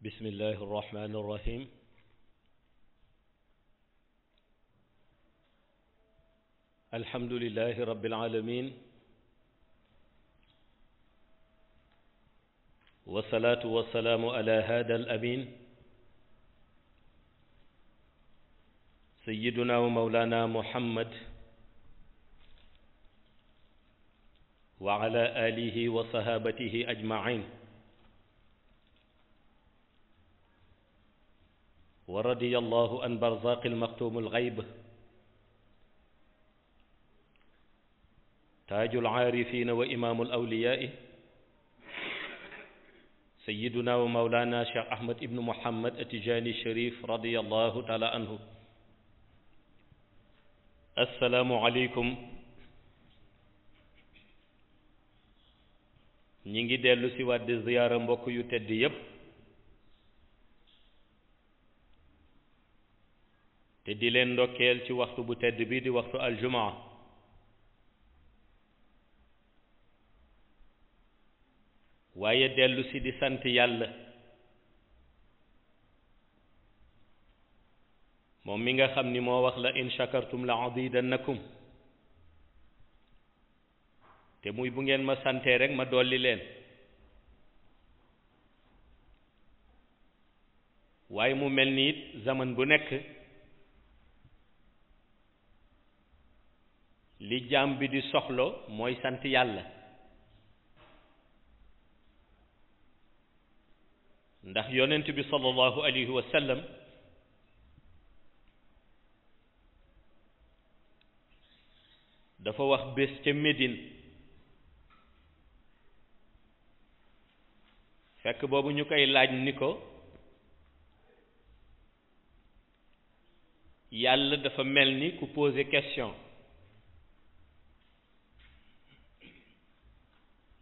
bismillahi irrahmani irrahim alhamdulillahi rabbil alamin wasalaatu wasalaamu ala hada al amin sayyiduna wa mawlana muhammad wa ala alihi wa sahabatihi ajmain wa radiyallahu an barzaqil maktumul ghayb taajul aarifina wa imaamul awliyaa sayyiduna wa mawlana Cheikh Ahmad ibn Muhammad At-Tijani Cherif radiyallahu taala anhu. assalaamu aleykum. ñi ngi dellu si waat di ziyaara mbokk yu tedd yépp te di leen ndokkeel ci waxtu bu tedd bi di waxtu aljumaa. waaye dellu si di sant yàlla moom mi nga xam ni moo wax la in shakartum la azidannakum te muy bu ngeen ma santee rek ma dolli leen. waaye mu mel ni it zaman bu nekk li jaam bi di soxlo mooy sant yàlla, ndax yonent bi sallallahu alayhi wa sallam dafa wax bés ca Médine, fekk boobu ñu koy laaj ni ko yàlla dafa mel ni ku poser question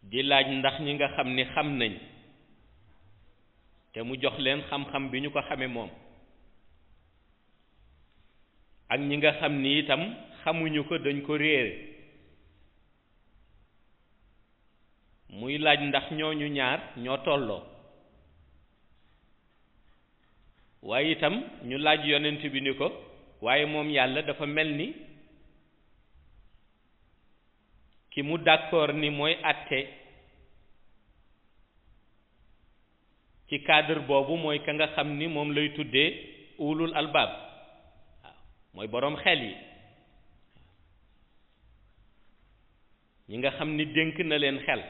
di laaj ndax ñi nga xam ni xam nañ te mu jox leen xam-xam bi ñu ko xame moom, ak ñi nga xam ni itam xamuñu ko dañ ko réere, muy laaj ndax ñooñu ñaar ñoo tolloo. waaye itam ñu laaj yonent bi ni ko waaye moom yàlla dafa mel ni ki mu d'accord ni mooy àtte ci cadre boobu mooy ka nga xam ni moom lay tuddee ulul albaab, waaw mooy boroom xel yi, ñi nga xam ni dénk na leen xel.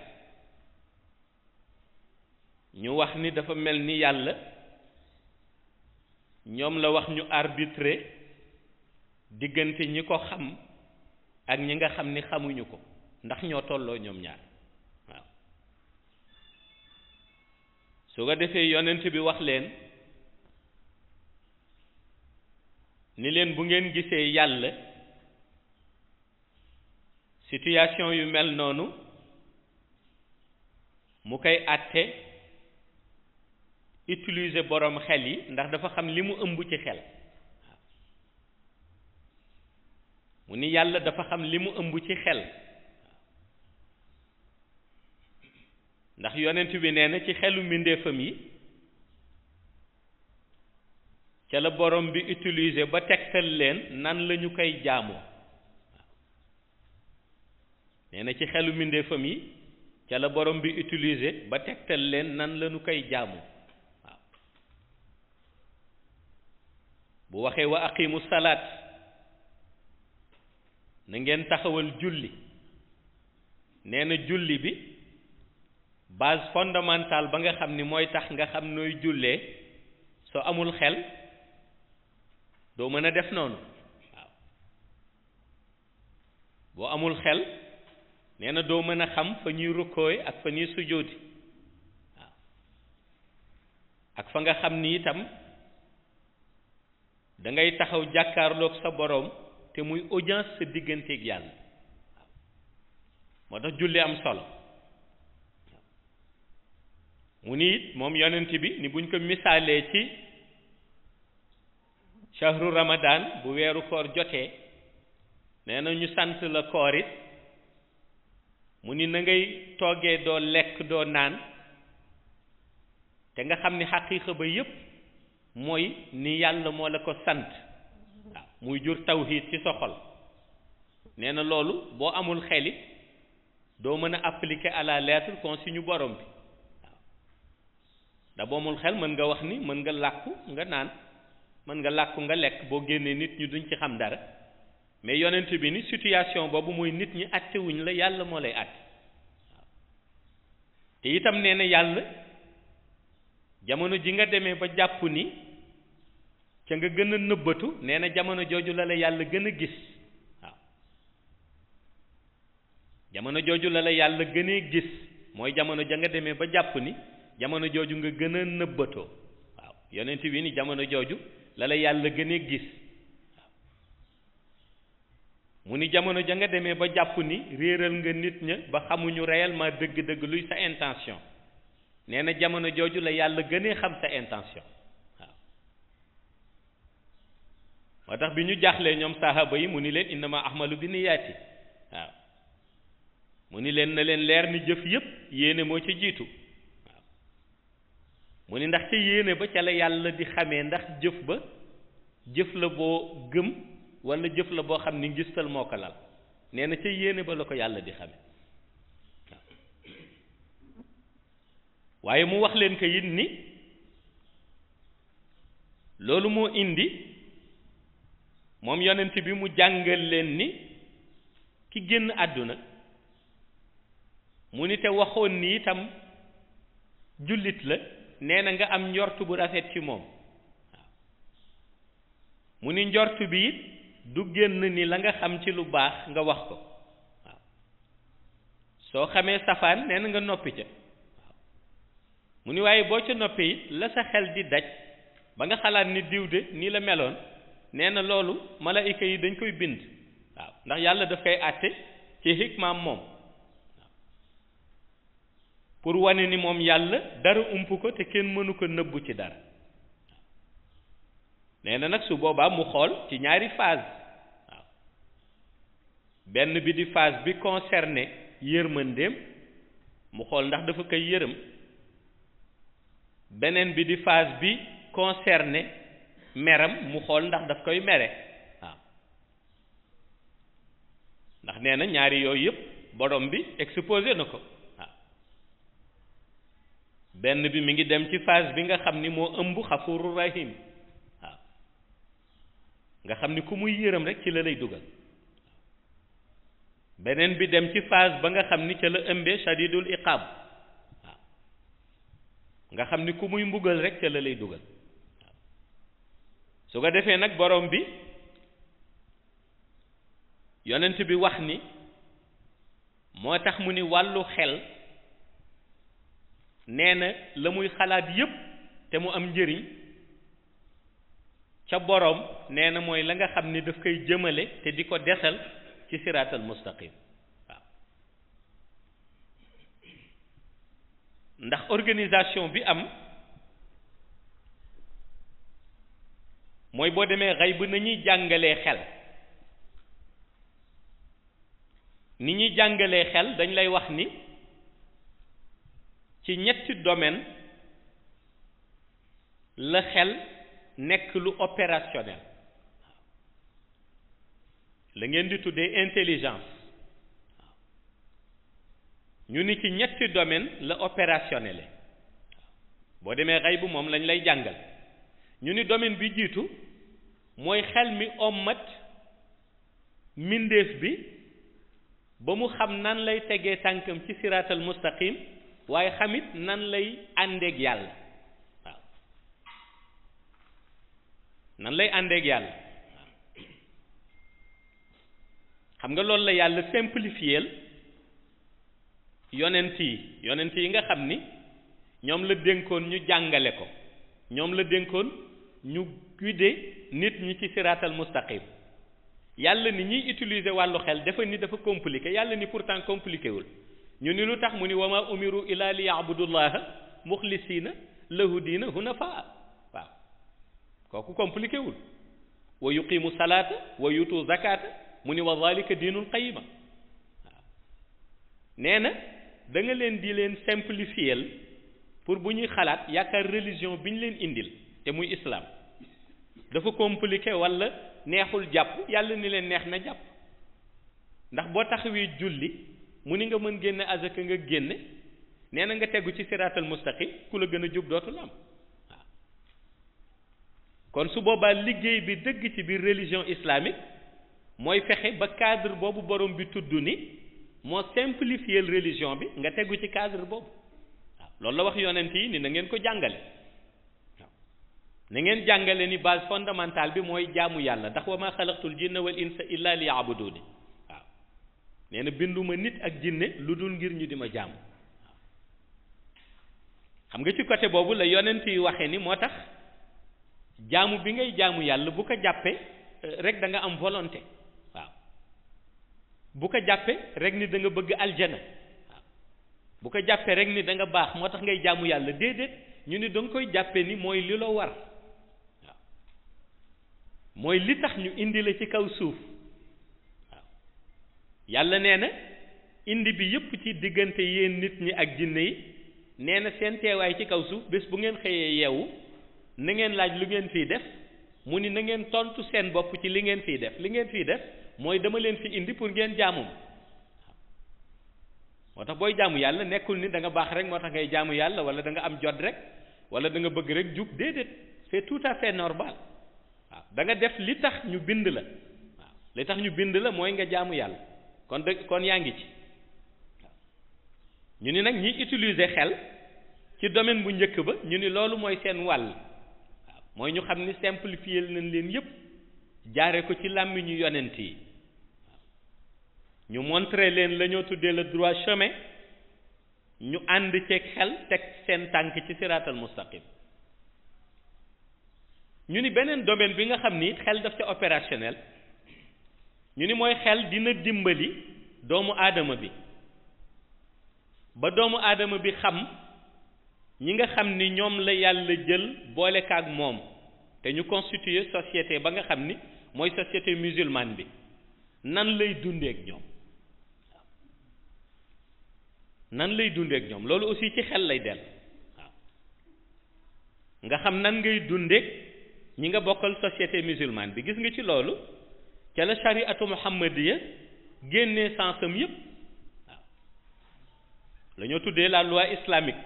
ñu wax ni dafa mel ni yàlla ñoom la wax ñu arbitrer diggante ñi ko xam ak ñi nga xam ni xamuñu ko, ndax ñoo tolloo ñoom ñaar. waaw su ko defee yonent bi wax leen ni leen bu ngeen gisee yàlla situation yu mel noonu mu koy àtte, utiliser borom xel yi ndax dafa xam li mu ëmb ci xel. waaw mu ni yàlla dafa xam li mu ëmb ci xel, ndax yonent bi nee na ci xelu mbindeefam yi ca la borom bi utiliser ba tegtal leen nan la ñu koy jaamoo. waaw nee na ci xelu mbindeefam yi ca la borom bi utiliser ba tegtal leen nan la ñu koy jaamoo. bu waxee wa aqimu salaat na ngeen taxawal julli, nee na julli bi base fondamentale ba nga xam ni mooy tax nga xam nooy jullee soo amul xel doo mën a def noonu. waaw boo amul xel nee na doo mën a xam fa ñuy rukkooy ak fa ñuy sujjóoti. waaw ak fa nga xam ni itam da ngay taxaw jàkkaarloog sa boroom te muy audience sa digganteeg yàlla. waaw moo tax julli am solo. mu ni it moom yonent bi ni buñ ko misaalee ci shahru ramadan bu weeru koor jotee nee na ñu sant la koor it mu ni na ngay toggee doo lekk doo naan te nga xam ni xaqiiqa ba yépp mooy ni yàlla moo la ko sant waaw muy jur tawhid ci sa xol nee na loolu boo amul xeli doo mën a appliquer à la lettre consigne borom bi waaw ndax boo amul xel mën nga wax ni mën nga làkku nga naan mën nga làkku nga lekk boo génnee nit ñi duñ ci xam dara mais yonent bi ni situation boobu mooy nit ñi àttewuñ la yàlla moo lay àtte waaw te itam nee na yàlla jamono ji nga demee ba jàpp ni ca nga gën a nëbbatu nee na jamono jooju la la yàlla gën a gis waaw jamono jooju la la yàlla gënee gis mooy jamono ja nga demee ba jàpp ni jamono jooju nga gën a nëbbatoo waaw yonent bi ni jamono jooju la la yàlla gënee gis waaw mu ni jamono ja nga demee ba jàpp ni réeral nga nit ña ba xamuñu réellement dëgg-dëgg luy sa intention nee na jamono jooju la yàlla gënee xam sa intention waaw moo tax bi ñu jaaxlee ñoom sahaba yi mu ni leen innama ahmalu bi niyaati waaw mu ni leen na leen leer ni jëf yépp yéene moo ca jiitu waaw mu ni ndax ca yéene ba ca la yàlla di xamee ndax jëf ba jëf la boo gëm wala jëf la boo xam ni ngistal moo ko lal nee na ca yéene ba la ko yàlla di xamee waaye mu wax leen ko it ni loolu moo indi moom yonent bi mu jàngal leen ni ki génn àdduna mu ni te waxoon ni itam jullit la nee na nga am njort bu rafet ci moom waaw mu ni njort bi it du génn ni la nga xam ci lu baax nga wax ko waaw soo xamee safaan nee na nga noppi ca mu ni waaye boo ca noppee it la sa xel di daj ba nga xalaat ni diw de nii la meloon nee na loolu malaayika yi dañ koy bind waaw ndax yàlla daf koy àtte ci hikmaam moom waaw pour wane ni moom yàlla dara ump ko te kenn mënu ko nëbbu ci dara waaw nee na nag su boobaa mu xool ci ñaari phase waaw benn bi di phase bi concerné yërmandeem mu xool ndax dafa koy yërëm beneen bi di phase bi concerné meram mu xool ndax daf koy mere waaw ndax nee na ñaari yooyu yëpp borom bi exposé na ko waaw benn bi mi ngi dem ci phase bi nga xam ni moo ëmb xafuru rahim waaw nga xam ni ku muy yërëm rek ci la lay dugal beneen bi dem ci phase ba nga xam ni ca la ëmbee shadidul iqaab nga xam ni ku muy mbugal rek ca la lay dugal waaw su ko defee nag borom bi yonent bi wax ni moo tax mu ni wàllu xel nee na la muy xalaat yépp te mu am njëriñ ca borom nee na mooy la nga xam ni daf koy jëmale te di ko desal ci siraatal mustaqim waaw ndax organisation bi am mooy boo demee xay bu nañuy jàngalee xel ni ñuy jàngalee xel dañ lay wax ni ci ñetti domaine la xel nekk lu opérationnel la ngeen di tuddee intelligence waaw ñu ni ci ñetti domaine la opérationnel waaw boo demee xay bu moom lañ lay jàngal ñu ni domaine bi jiitu mooy xel mi ommat mbindeef bi ba mu xam nan lay tegee tànkam ci siraatal mustaqim waaye xamit nan lay àndeeg yàlla waaw nan lay àndeeg yàlla waaw xam nga loolu la yàlla simplifier yonent yi nga xam ni ñoom la dénkoon ñu jàngale ko ñoom la dénkoon ñu guider nit ñi ci siraatal mustaqim yàlla ni ñuy utiliser wàllu xel dafa ni dafa compliqué yàlla ni pourtant compliqué wul ñu ni lu tax mu ni wa ma umiru illa li ya'budullaha muxlisina lahu diina hunafaa waaw kooku compliqué wul wa yuqimu salata wa yutu zakata mu ni wa zalika diinul qayima waaw nee na da nga leen di leen simplifier pour bu ñuy xalaat yaakaar religion bi ñu leen indil te muy islam dafa compliqué wala neexul jàpp yàlla ni leen neex na jàpp ndax boo taxawee julli mu ni nga mën génne azaka nga génne nee na nga tegu ci siraatal mustaqim ku la gën a jub dootul am waaw kon su boobaa liggéey bi dëgg ci biir religion islamique mooy fexe ba cadre boobu borom bi tudd ni moo simplifier religion bi nga tegu ci cadre boobu waaw loolu la wax yonent yi ni na ngeen ko jàngale waaw na ngeen jàngale ni base fondamentale bi mooy jaamu yàlla ndax wa ma xalaqtul jinna wal insa illa liya'buduni waaw nee na binduma nit ak jinne lu dul ngir ñu di ma jaamu waaw xam nga ci côté boobu la yonent yi waxee ni moo tax jaamu bi ngay jaamu yàlla bu ko jàppee rek da nga am volonté waaw bu ko jàppee rek ni da nga bëgg aljana waaw bu ko jàppee rek ni da nga baax moo tax ngay jaamu yàlla déedéet ñu ni da nga koy jàppee ni mooy li la war waaw mooy li tax ñu indi la ci kaw suuf waaw yàlla nee na indi bi yépp ci diggante yéen nit ñi ak jinne yi nee na seen teewaay ci kaw suuf bés bu ngeen xëyee yeewu na ngeen laaj lu ngeen fiy def mu ni na ngeen tontu seen bopp ci li ngeen fiy def li ngeen fiy def mooy dama leen fi indi pour ngeen jaamu moo tax booy jaamu yàlla nekkul ni da nga baax rek moo tax ngay jaamu yàlla wala da nga am jot rek wala da nga bëgg rek jub déedéet c'est tout à fait normal waaw da nga def li tax ñu bind la waaw li tax ñu bind la mooy nga jaamu yàlla kon yaa ngi ci waaw ñu ni nag ñi utiliser xel ci domaine bu njëkk ba ñu ni loolu mooy seen wàll mooy ñu xam ni simplifier nañ leen yépp jaare ko ci làmmiñu yonent yi ñu montrer leen la ñoo tuddee le droit chemin ñu ànd ceeg xel teg seen tànk ci siraatal mustaqim ñu ni beneen domaine bi nga xam ni xel daf ca opérationnel ñu ni mooy xel dina dimbali doomu aadama bi ba doomu aadama bi xam ñi nga xam ni ñoom la yàlla jël boole kaak moom te ñu constituer société ba nga xam ni mooy société musulmane bi nan lay dundeek ñoom waaw nan lay dundeek ñoom loolu aussi ci xel lay del waaw nga xam nan ngay dundeek ñi nga bokkal société musulmane bi gis nga ci loolu ca la shariatu muhammadiya génnee sensam yépp waaw la ñoo tuddee la loi islamique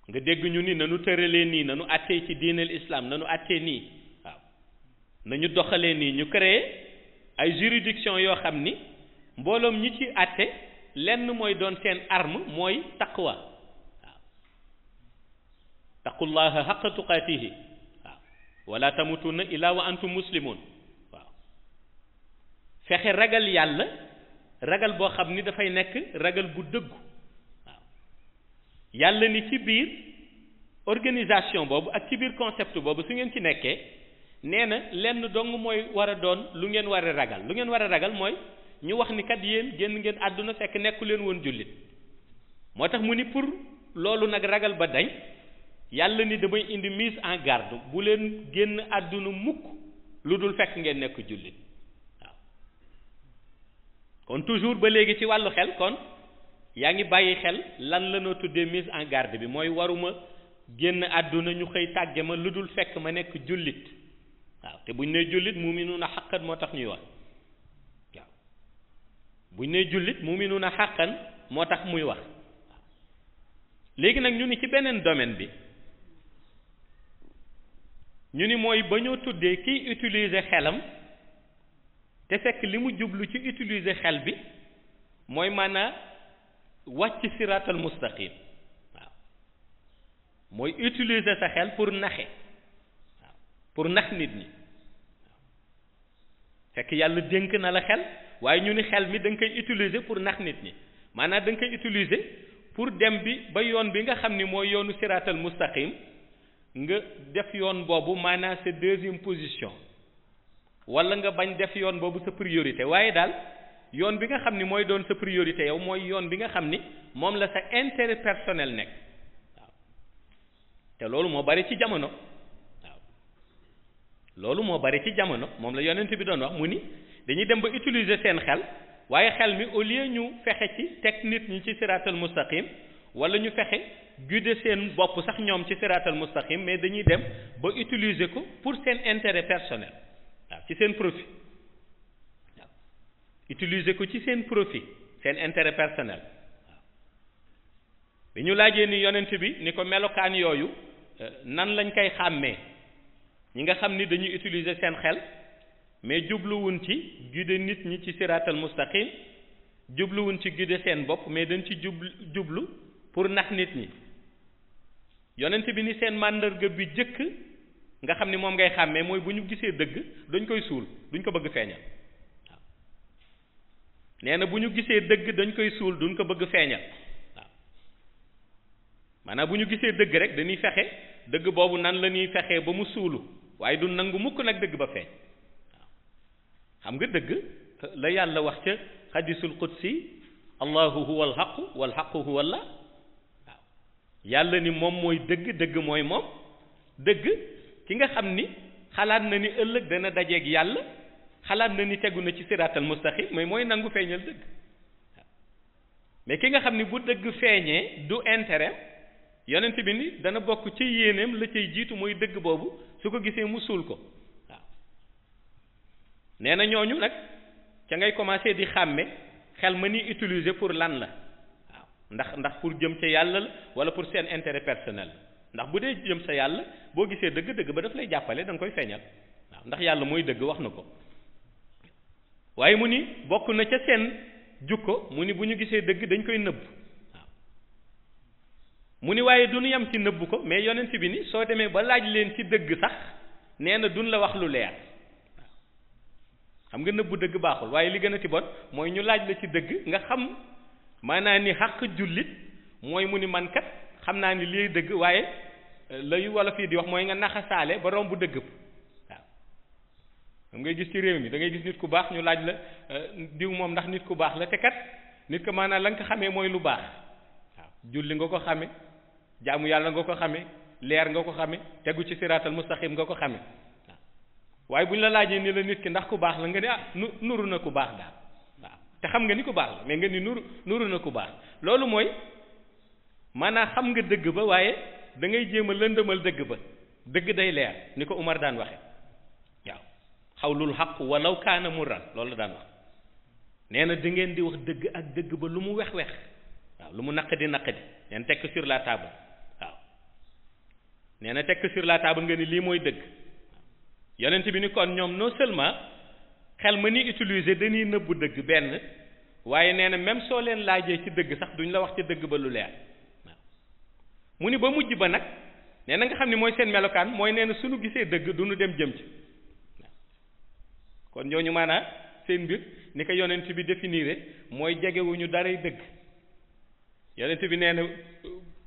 nga dégg ñu ni nanu tëralee nii nanu àttee ci diinal islam nanu àttee nii waaw nañu doxalee nii ñu créé ay juridiction yoo xam ni mbooloom ñi ci àtte lenn mooy doon seen arme mooy taqwa waaw taqullaha haqqa tuqaatihi waaw wala tamutunna illa wa antum muslimun waaw fexe ragal yàlla ragal boo xam ni dafay nekk ragal bu dëggu yàlla ni ci biir organisation boobu ak ci biir concept boobu su ngeen ci nekkee nee na lenn dong mooy war a doon lu ngeen war a ragal lu ngeen war a ragal mooy ñu wax ni kat yéen génn ngeen àdduna fekk nekku leen woon jullit moo tax mu ni pour loolu nag ragal ba dañ yàlla ni damay indi mise en garde bu leen génn àdduna mukk lu dul fekk ngeen nekk jullit waaw kon toujours ba léegi ci wàllu xel kon yaa ngi bàyyi xel lan la noo tuddee mise en garde bi mooy waruma génn àdduna ñu xëy tàgge ma lu dul fekk ma nekk jullit waaw te buñ nee jullit mu'minuuna haqqan moo tax ñuy wax waaw buñ nee jullit mu'minuuna haqqan moo tax muy wax waaw léegi nag ñu ni ci beneen domaine bi ñu ni mooy ba ñoo tuddee kiy utiliser xelam te fekk li mu jublu ci utiliser xel bi mooy maanaa wàcc siraatal mustaqim waaw mooy utiliser sa xel pour naxe waaw pour nax nit ñi waaw fekk yàlla dénk na la xel waaye ñu ni xel mi da nga koy utiliser pour nax nit ñi maanaam da nga koy utiliser pour dem bi ba yoon bi nga xam ni mooy yoonu siraatal mustaqim nga def yoon boobu maanaam sa deuxième position wala nga bañ def yoon boobu sa priorité waaye daal yoon bi nga xam ni mooy doon sa priorité yow mooy yoon bi nga xam ni moom la sa intérêt personnel nekk waaw te loolu moo bari ci jamono waaw loolu moo bari ci jamono moom la yonent bi doon wax mu ni dañuy dem ba utiliser seen xel waaye xel mi au lieu ñu fexe ci teg nit ñi ci siraatal mustaqim wala ñu fexe guider seen bopp sax ñoom ci siraatal mustaqim mais dañuy dem ba utiliser ko pour seen intérêt personnel waaw ci seen profit waaw utiliser ko ci seen profit seen intérêt personnel waaw bi ñu laajee ni yonent bi ni ko melokaan yooyu nan lañ koy xàmmee ñi nga xam ni dañuy utiliser seen xel mais jubluwuñ ci guider nit ñi ci siraatal mustaqim jubluwuñ ci guider seen bopp mais dañ ci jublu pour nax nit ñi yonent bi ni seen màndarga bi jëkk nga xam ni moom ngay xàmmee mooy bu ñu gisee dëgg dañ koy suul duñ ko bëgg feeñal waaw nee na bu ñu gisee dëgg dañ koy suul duñ ko bëgg feeñal waaw maanaam bu ñu gisee dëgg rek dañuy fexe dëgg boobu nan la ñuy fexee ba mu suulu waaye du nangu mukk nag dëgg ba feeñ waaw xam nga dëgg la yàlla wax ca xadisul qudsi allahu huwa alxaqu walxaqu huwa allah waaw yàlla ni moom mooy dëgg dëgg mooy moom dëgg ki nga xam ni xalaat na ni ëllëg dana dajeeg yàlla xalaat na ni tegu na ci siraatal mustaqim mooy nangu feeñal dëgg waaw mais ki nga xam ni bu dëgg feeñee du intérêt yonent bi ni dana bokk ci yéeneem la cay jiitu mooy dëgg boobu su ko gisee mu suul ko waaw nee na ñooñu nag ca ngay commencé di xàmme xel ma ni utiliser pour lan la waaw ndax pour jëm ca yàlla la wala pour seen intérêt personnel ndax bu dee jëm sa yàlla boo gisee dëgg ba daf lay jàppale da nga koy feeñal waaw ndax yàlla mooy dëgg wax na ko waaye mu ni bokk na ca seen jukko mu ni bu ñu gisee dëgg dañ koy nëbb waaw mu ni waaye du ñu yem ci nëbb ko mais yonent bi ni soo demee ba laaj leen ci dëgg sax nee na duñ la wax lu leer xam nga nëbbu dëgg baaxul waaye li gën a ti bon mooy ñu laaj la ci dëgg nga xam maanaam ni xàq jullit mooy mu ni man kat xam naa ni lii dëgg waaye lay wala fii di wax mooy nga naxasaale ba romb dëgg waaw xam ngay gis ci réew mi da ngay gis nit ku baax ñu laaj la diw moom ndax nit ku baax la te kat nit ko maanaam la nga ko xamee mooy lu baax waaw julli nga ko xame jaamu yàlla nga ko xame leer nga ko xame tegu ci siraatal mustaqim nga ko xame waaye bu ñu la laajee ni la nit ki ndax ku baax la nga ne nuru na ku baax daal waaw te xam nga ni ku baax la mais nga ni nuru na ku baax loolu mooy maanaam xam nga dëgg ba waaye da ngay jéem a lëndëmal dëgg ba dëgg day leer ni ko Umar daan waxe waaw xawlul xaq walaw kaana murran loolu la daan wax nee na da ngeen di wax dëgg ak dëgg ba lu mu wex-wex waaw lu mu naqadi neen tekk sur la table waaw nee na tekk sur la table nga ni lii mooy dëgg yonent bi ni kon ñoom non seulement xel ma ni utiliser dañuy nëbbu dëgg benn waaye nee na même soo leen laajee ci dëgg sax duñ la wax ci dëgg ba lu leer waaw mu ni ba mujj ba nag nee na nga xam ni mooy seen melokaan mooy nee na suñu gisee dëgg duñu dem jëm ci waaw kon ñooñu maanaam seen mbir ni ko yonent bi définir mooy jegewuñu daray dëgg yonent bi nee na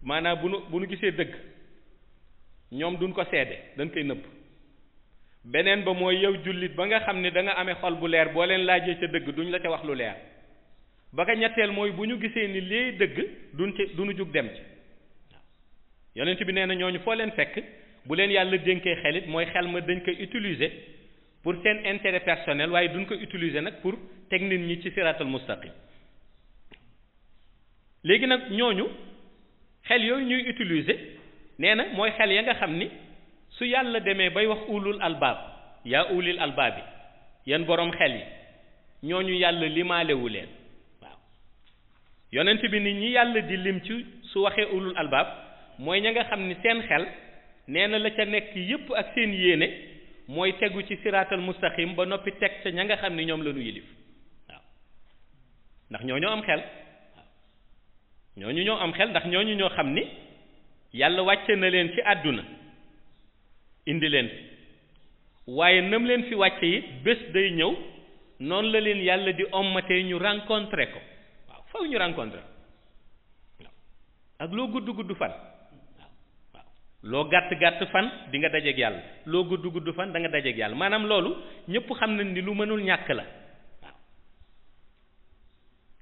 maanaam bu nu gisee dëgg ñoom duñ ko seede dañ koy nëbb beneen ba mooy yow jullit ba nga xam ne da nga amee xol bu leer boo leen laajee ca dëgg duñ la ca wax lu leer ba ka ñetteel mooy bu ñu gisee ni lee dëgg duñu jug dem ci waaw yonent bi nee na ñooñu foo leen fekk bu leen yàlla dénkee xelit mooy xel ma dañ koy utiliser pour seen intérêt personnel waaye duñ ko utiliser nag pour teg nit ñi ci siraatal mustaqim léegi nag ñooñu xel yooyu ñuy utiliser nee na mooy xel ya nga xam ni su yàlla demee bay wax ulul albaab yaa ulil albaab yi yan boroom xel yi ñooñu yàlla limaalewu leen waaw yonent bi nit ñi yàlla di lim ci su waxee ulul albaab mooy ña nga xam ni seen xel nee na la ca nekk yépp ak seen yéene mooy tegu ci siraatal mustaqim ba noppi teg ca ña nga xam ni ñoom la ñu yilif waaw ndax ñooñu am xel waaw ñooñu ñoo am xel ndax ñooñu ñoo xam ni yàlla wàcce na leen ci àdduna indi leen fi waaye nam leen fi wàcce it bés day ñëw noonu la leen yàlla di ommatee ñu rencontré ko waaw faw ñu rencontré waaw ak loo gudd fan waaw loo gàtt fan di nga dajeeg yàlla loo gudd fan da nga dajeeg yàlla maanaam loolu ñëpp xam nañ ni lu mënul ñàkk la waaw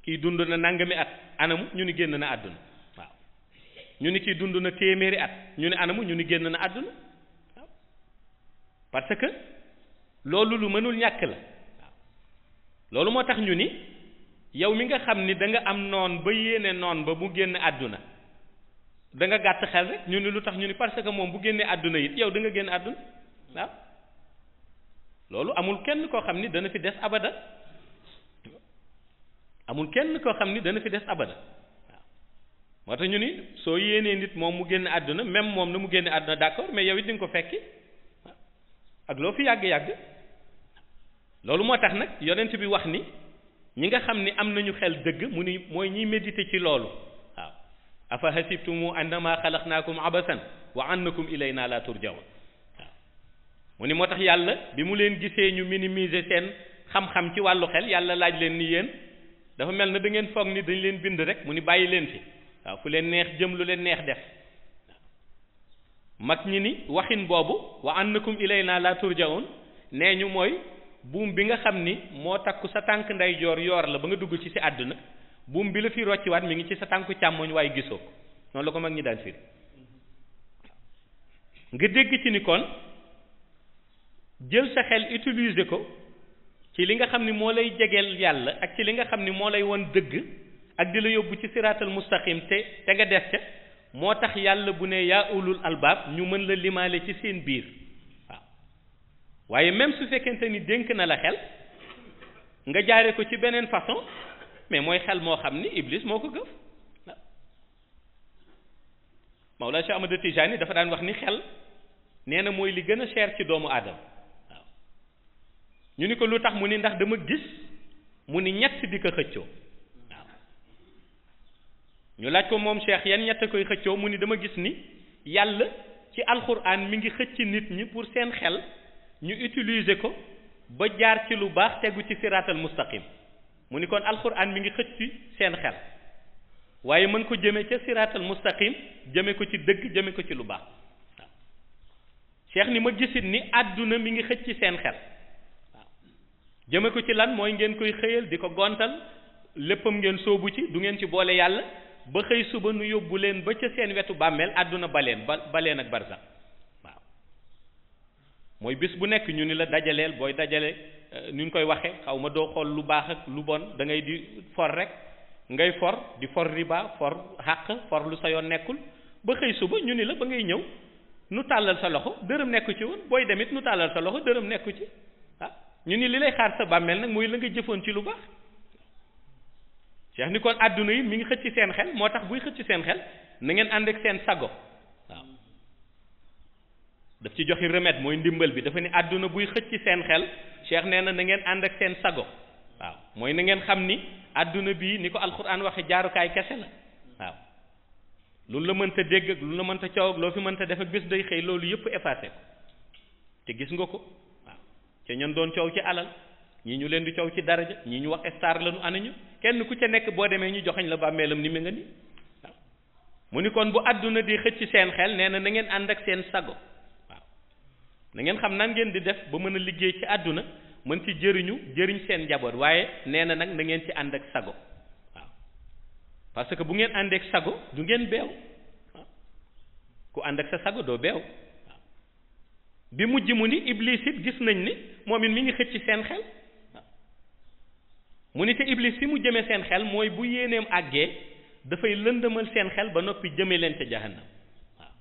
kii dund na nangami at anamu ñu ni génn na àdduna waaw ñu ni kii dund na téeméeri at ñu ni anamu ñu ni génn na àdduna parce que loolu lu mënul ñàkk la waaw loolu moo tax ñu ni yow mi nga xam ni da nga am noon ba yéene noon ba mu génn àdduna da nga gàtt xel rek ñu ni lu tax ñu ni parce que moom bu génnee àdduna it yow da nga génn àdduna waaw loolu amul kenn koo xam ni dana fi des abada amul kenn koo xam ni dana fi des abada waaw moo tax ñu ni soo yéenee nit moom mu génn àdduna même moom na mu génne àdduna d'accord mais yow it di nga ko fekki ak loo fi yàgg-yàgg loolu moo tax nag yonent bi wax ni ñi nga xam ni am nañu xel dëgg mu ni mooy ñiy méditer ci loolu waaw afa hasibtumu annama xalaqnaakum abasan wa annakum ilayna la turjaun waaw mu ni moo tax yàlla bi mu leen gisee ñu minimiser seen xam-xam ci wàllu xel yàlla laaj leen ni yéen dafa mel na da ngeen foog ni dañ leen bind rek mu ni bàyyi leen fi waaw fu leen neex jëm lu leen neex def mag ñi ni waxin boobu wa annakum ilayna la turjaun nee ñu mooy buum bi nga xam ni moo takku sa tànk ndeyjoor yoor la ba nga dugg ci si àdduna buum bi la fi rocciwaat mi ngi ci sa tànku càmmoñ waaye gisoo ko noonu la ko mag ñi daan firi nga dégg ci ni kon jël sa xel utiliser ko ci li nga xam ni moo lay jegeel yàlla ak ci li nga xam ni moo lay won dëgg ak di la yóbbu ci siraatal mustaqim te nga def ca moo tax yàlla bu ne yaa ulul albaab ñu mën la limaale ci seen biir waaw waaye même su fekkente ni dénk na la xel nga jaare ko ci beneen façon mais mooy xel moo xam ni Iblis moo ko gëf waaw Mawlana Cheikh Ahmad Tijani dafa daan wax ni xel nee na mooy li gën a cher ci doomu aadama waaw ñu ni ko lu tax mu ni ndax dama gis mu ni ñett di ko xëccoo ñu laaj ko moom Cheikh yan ñett koy xëccoo mu ni dama gis ni yàlla ci alxuraan mi ngi xëcc nit ñi pour seen xel ñu utiliser ko ba jaar ci lu baax tegu ci siraatal mustaqim mu ni kon alxuraan mi ngi xëcc seen xel waaye mën ko jëme ca siraatal mustaqim jëme ko ci dëgg jëme ko ci lu baax waaw Cheikh ni ma gisit ni àdduna mi ngi xëcc seen xel waaw jëme ko ci lan mooy ngeen koy xëyal di ko gontal léppam ngeen soobu ci du ngeen ci boole yàlla ba xëy suba nu yóbbu leen ba ca seen wetu bàmmeel àdduna baleen ak barsax waaw mooy bis bu nekk ñu ni la dajaleel booy dajale ni ñu koy waxe xaw ma doo xool lu baax ak lu bon da ngay di for rek ngay for di for riba for xàq for lu sa yoon nekkul ba xëy suba ñu ni la ba ngay ñëw nu tàllal sa loxo dërëm nekku ci woon booy demit nu tàllal sa loxo dërëm nekku ci ah ñu ni li lay xaar sa bàmmeel nag mooy la nga jëfoon ci lu baax Cheikh ni kon àdduna yi mi ngi xëcc seen xel moo tax buy xëcc seen xel na ngeen ànd ak seen sago waaw daf ci joxi remède mooy ndimbal bi dafa ni àdduna buy xëcc seen xel Cheikh nee na ngeen ànd ak seen sago waaw mooy na ngeen xam ni àdduna bii ni ko alxuraan waxe jaarukaay kese la waaw lu la mënta dégg ak lu la mënta coow ak loo fi mënta def ak bés day xëy loolu yëpp effacé ko te gis nga ko waaw te ñun doon coow ci alal ñii ñu leen di coow ci daraja ñii ñu wax star la nu anañu kenn ku ca nekk boo demee ñu joxañ la bàmmeelam ni mi nga ni waaw mu ni kon bu àdduna di xëcc seen xel nee na na ngeen ànd ak seen sago waaw na ngeen xam nan ngeen di def ba mën a liggéey ci àdduna mën ci jëriñ seen njaboot waaye nee na nag na ngeen ci ànd ak sago waaw parce que bu ngeen ànd ak sago du ngeen beew waaw ku ànd ak sa sago doo beew waaw bi mujj mu ni Iblis it gis nañ ni moom it mi ngi xëcc seen xel mu ni te Iblis fi mu jëmee seen xel mooy bu yéeneem àggee dafay lëndëmal seen xel ba noppi jëme leen ca jahannam waaw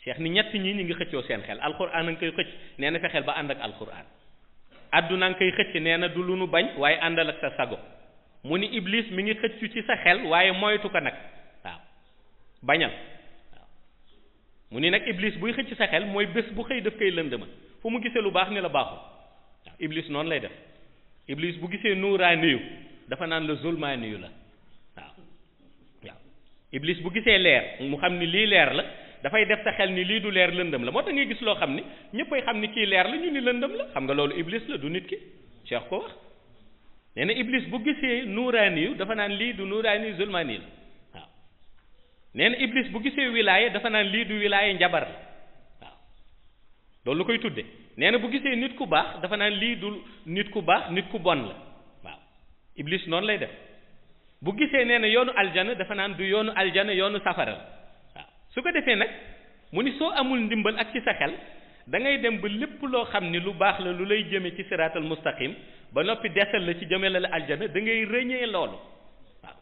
Cheikh ni ñett ñi ngi xëccoo seen xel alxuraan a nga koy xëcc nee na fexeel ba ànd ak alxuraan àdduna nga koy xëcc nee na du lu nu bañ waaye àndal ak sa sago mu ni Iblis mi ngi xëccu ci sa xel waaye moytu ko nag waaw bañal waaw mu ni nag Iblis buy xëcc sa xel mooy bés bu xëy daf koy lëndëmal fu mu gisee lu baax ni la baaxul waaw Iblis noonu lay def Iblis bu gisee nuuraaniyu dafa naan la zulmaaniyu la waaw Iblis bu gisee leer mu xam ni lii leer la dafay def sa xel ni lii du leer lëndëm la moo tax ngay gis loo xam ni ñëppay xam ni kii leer la ñu ni lëndëm la xam nga loolu Iblis la du nit ki Cheikh ko wax nee na Iblis bu gisee nuuraaniyu dafa naan lii du nuuraaniyu zulmaaniyu la waaw nee na Iblis bu gisee wilaaye dafa naan lii du wilaaye njabar la waaw loolu lu koy tudde nee na bu gisee nit ku baax dafa naan lii du nit ku baax nit ku bon la waaw Iblis noonu lay def bu gisee nee na yoonu aljana dafa naan du yoonu aljana yoonu safara la waaw su ko defee nag mu ni soo amul ndimbal ak ci sa xel da ngay dem ba lépp loo xam ni lu baax la lu lay jëme ci siraatal mustaqim ba noppi desal la ci jëme la aljana da ngay rëñee loolu waaw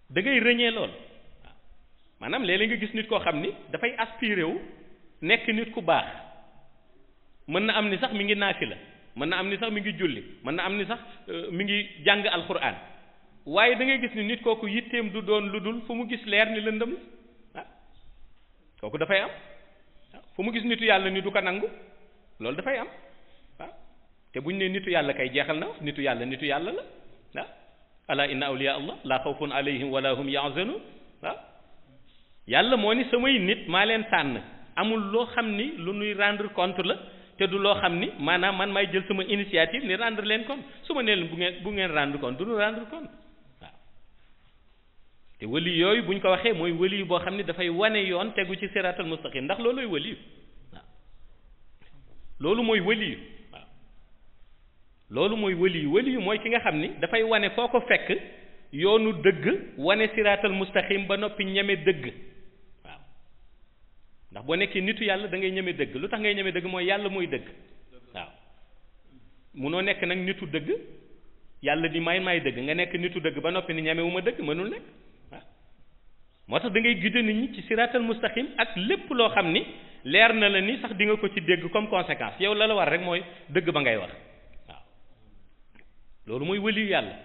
da ngay rëñee loolu waaw maanaam léeg-léeg nga gis nit koo xam ni dafay aspiré wu nekk nit ku baax mën na am ni sax mi ngi naafila mën na am ni sax mi ngi julli mën na am ni sax mi ngi jàng alquran waaye da ngay gis ni nit kooku yitteem du doon lu dul fu mu gis leer ni lëndëm la kooku dafay am fu mu gis nitu yàlla ni du ko nangu loolu dafay am te buñ ne nitu yàlla kay jeexal na nitu yàlla la ala inna awliya allah la xawfun alayhim wala hum yaxzanun yàlla moo ni samay nit maa leen tànn amul loo xam ni lu nuy rendre compte la te du loo xam ni maanaam man may jël sama initiative ni rendre leen compte su ma nee leen bu ngeen rendre compte du ñu rendre compte te wali yooyu buñ ko waxee mooy wali boo xam ni dafay wane yoon tegu ci siratal mustaqim ndax looluy wali loolu mooy wali loolu mooy wali mooy ki nga xam ni dafay wane foo ko fekk yoonu dëgg wane siratal mustaqim ba noppi ñeme dëgg ndax boo nekkee nitu yàlla da ngay ñeme dëgg lu tax ngay ñeme dëgg mooy yàlla mooy dëgg munoo nekk nag nitu dëgg yàlla di may dëgg nga nekk nitu dëgg ba noppi ni ñemewuma dëgg mënul nekk moo tax da ngay guider nit ñi ci siratal mustaqim ak lépp loo xam ni leer na la ni sax di nga ko ci dégg comme conséquence yow la war rek mooy dëgg ba ngay wax loolu mooy wëliyu yàlla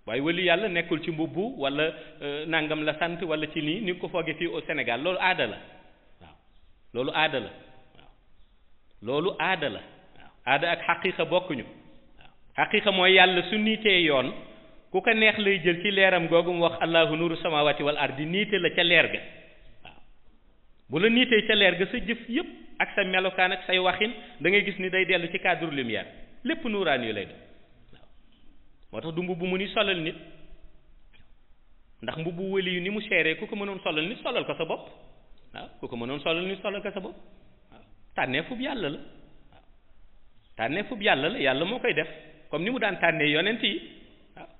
waaye wëliyu yàlla nekkul ci mbubbu wala nangam la sant wala ci nii ni ko foogee fii au Sénégal loolu aada la loolu aada la loolu aada la aada ak xaqiiqa bokkuñu xaqiiqa mooy yàlla su niitee yoon ku ko neex lay jël ci leeram googu mu wax allahu nuru samawati wal ardi niite la ca leer ga bu la niitee ca leer ga sa jëf yëpp ak sa melokaan ak say waxin da ngay gis ni day dellu ci cadre lumière lépp nuuraan yu lay doon moo tax du mbubbu mu ni solal nit ndax mbubbu wëli yu ni mu seeree ku ko mënoon solal nit solal ko sa bopp ku ko mënoon solal nit solal ko sa bopp tànneefub yàlla la tànneefub yàlla la yàlla moo koy def comme ni mu daan tànnee yonent yi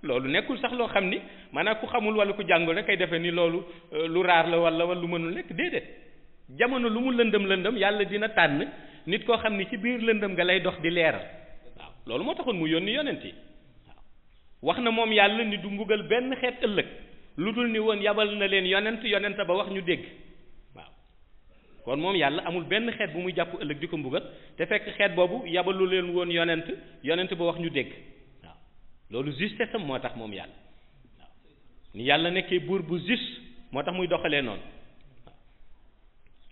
loolu nekkul sax loo xam ni maanaam ku xamul wala ku jàngul rek kay defee ni loolu lu raar la wala lu mënul nekk déedéet jamono lu mu lëndëm yàlla dina tànn nit koo xam ni ci biir lëndëm nga lay dox di leeral loolu moo taxoon mu yónni yonent yi wax na moom yàlla ni du mbugal benn xeet ëllëg lu dul ni woon yabal na leen yonent ba wax ñu dégg kon moom yàlla amul benn xeet bu muy jàpp ëllëg di ko mbugal te fekk xeet boobu yabalu leen woon yonent ba wax ñu dégg loolu justesse am moo tax moom yàlla ni yàlla nekkee buur bu juste moo tax muy doxalee noonu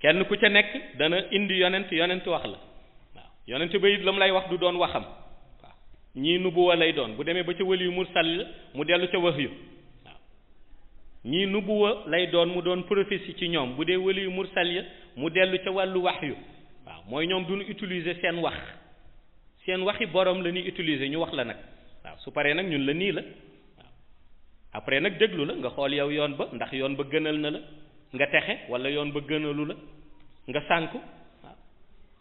kenn ku ca nekk dana indi yonent wax la yonent ba it la mu lay wax du doon waxam ñii nubuwa lay doon bu demee ba ca wali yu mursal mu dellu ca wahyu ñii nubuwa lay doon mu doon prophétie ci ñoom bu dee wali yu mursal ya mu dellu ca wàllu wahyu mooy ñoom duñu utiliser seen waxi borom la ñuy utiliser ñu wax la nag su paree nag ñun la nii la après nag déglu la nga xool yow yoon ba ndax yoon ba gënal na la nga texe wala yoon ba gënalu la nga sànku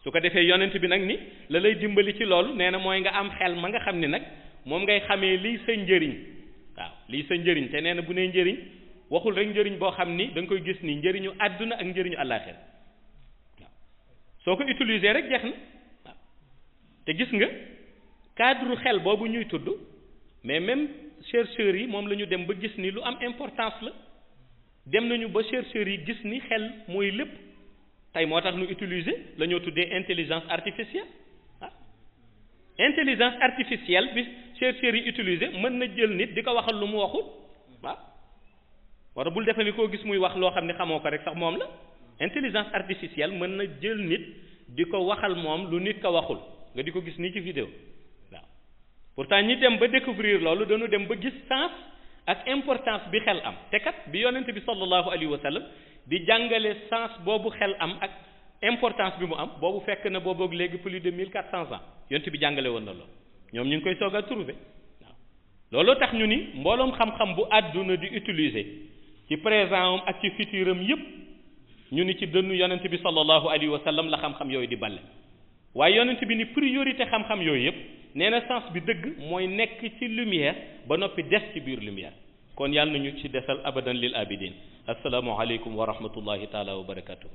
su ko defee yonent bi nag ni la lay dimbali ci loolu nee na mooy nga am xel ma nga xam ni nag moom ngay xamee lii sa njëriñ lii sa njëriñ te nee na bu nee njëriñ waxul rek njëriñ boo xam ni da nga koy gis ni njëriñu àdduna ak njëriñu àllaaxira soo ko utiliser rek jeex na te gis nga cadre xel boobu ñuy tudd mais même chercheurs yi moom la ñu dem ba gis ni lu am importance la dem nañu ba chercheurs yi gis ni xel mooy lépp tey moo tax ñu utiliser la ñoo tuddee intelligence artificielle intelligence artificielle bi chercheurs yi utiliser mën na jël nit di ko waxal lu mu waxul wala bul defe ni koo gis muy wax loo xam ne xamoo ko rek sax moom la intelligence artificielle mën na jël nit di ko waxal moom lu nit ko waxul nga di ko gis nii ci vidéo pourtant ñi dem ba découvrir loolu dañu dem ba gis sens ak importance bi xel am te kat bi yonent bi sallallahu alayhi wa sallam di jàngale sens boobu xel am ak importance bi mu am boobu fekk na booboog léegi plus de 1400 ans yonent bi jàngale woon na loolu ñoom ñu ngi koy soog a trouver looloo tax ñu ni mbooloom xam-xam bu àdduna di utiliser ci présent am ak ci futur am yépp ñu ni ci dënnu yonent bi sallallahu alayhi wa sallam la xam-xam yooyu di balle waaye yonent bi ni priorité xam-xam yooyu yépp nee na sens bi dëgg mooy nekk ci lumière ba noppi des ci biir lumière kon yàlla nañu ci desal abadan lil abidin assalaamu aleykum wa rahmatullahi taala wa barakatuhu